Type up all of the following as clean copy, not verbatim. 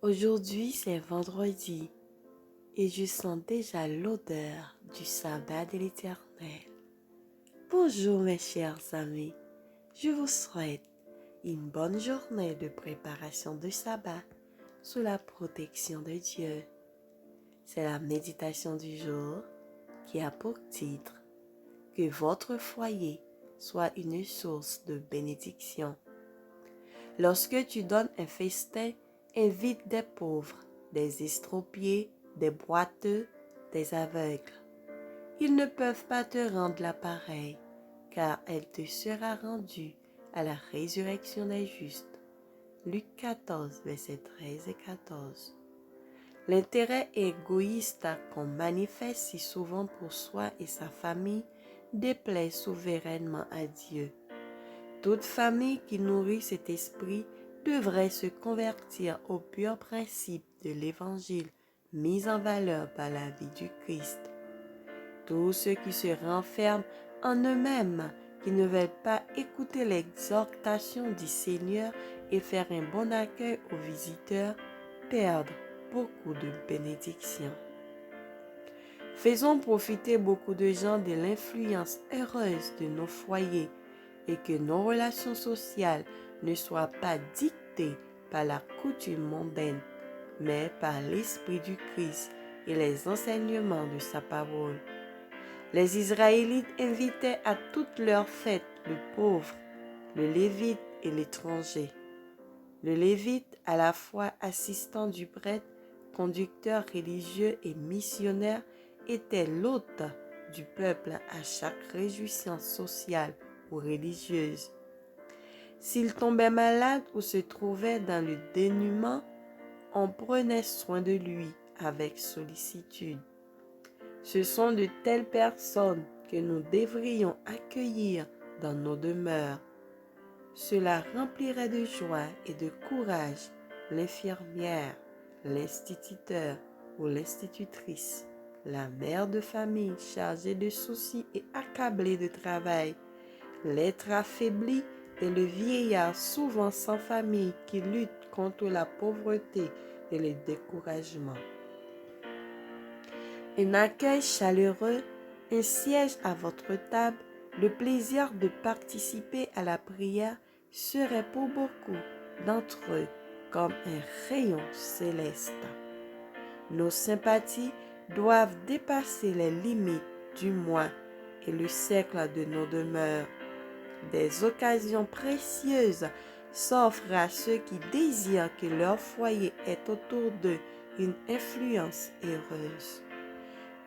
Aujourd'hui, c'est vendredi et je sens déjà l'odeur du sabbat de l'Éternel. Bonjour mes chers amis, je vous souhaite une bonne journée de préparation de sabbat sous la protection de Dieu. C'est la méditation du jour qui a pour titre « Que votre foyer soit une source de bénédiction ». Lorsque tu donnes un festin, invite des pauvres, des estropiés, des boiteux, des aveugles. Ils ne peuvent pas te rendre l'appareil, car elle te sera rendue à la résurrection des justes. Luc 14, versets 13 et 14. L'intérêt égoïste qu'on manifeste si souvent pour soi et sa famille déplaît souverainement à Dieu. Toute famille qui nourrit cet esprit devrait se convertir au pur principe de l'Évangile mis en valeur par la vie du Christ. Tous ceux qui se renferment en eux-mêmes, qui ne veulent pas écouter l'exhortation du Seigneur et faire un bon accueil aux visiteurs, perdent beaucoup de bénédictions. Faisons profiter beaucoup de gens de l'influence heureuse de nos foyers et que nos relations sociales ne soient pas dictées par la coutume mondaine, mais par l'Esprit du Christ et les enseignements de sa parole. Les Israélites invitaient à toutes leurs fêtes le pauvre, le lévite et l'étranger. Le lévite, à la fois assistant du prêtre, conducteur religieux et missionnaire, était l'hôte du peuple à chaque réjouissance sociale ou religieuse. S'il tombait malade ou se trouvait dans le dénuement, on prenait soin de lui avec sollicitude. Ce sont de telles personnes que nous devrions accueillir dans nos demeures. Cela remplirait de joie et de courage l'infirmière, l'instituteur ou l'institutrice, la mère de famille chargée de soucis et accablée de travail, l'être affaibli et le vieillard souvent sans famille qui lutte contre la pauvreté et le découragement. Un accueil chaleureux, un siège à votre table, le plaisir de participer à la prière serait pour beaucoup d'entre eux comme un rayon céleste. Nos sympathies doivent dépasser les limites du moi et le cercle de nos demeures. Des occasions précieuses s'offrent à ceux qui désirent que leur foyer ait autour d'eux une influence heureuse.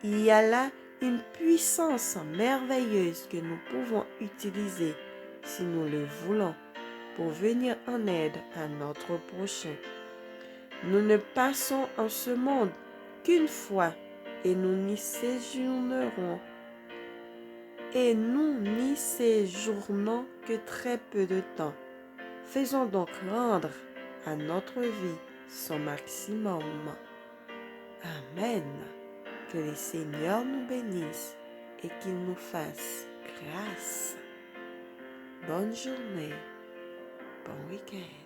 Il y a là une puissance merveilleuse que nous pouvons utiliser, si nous le voulons, pour venir en aide à notre prochain. Nous ne passons en ce monde qu'une fois et nous n'y séjournerons que très peu de temps. Faisons donc rendre à notre vie son maximum. Amen. Que le Seigneur nous bénisse et qu'il nous fasse grâce. Bonne journée, bon week-end.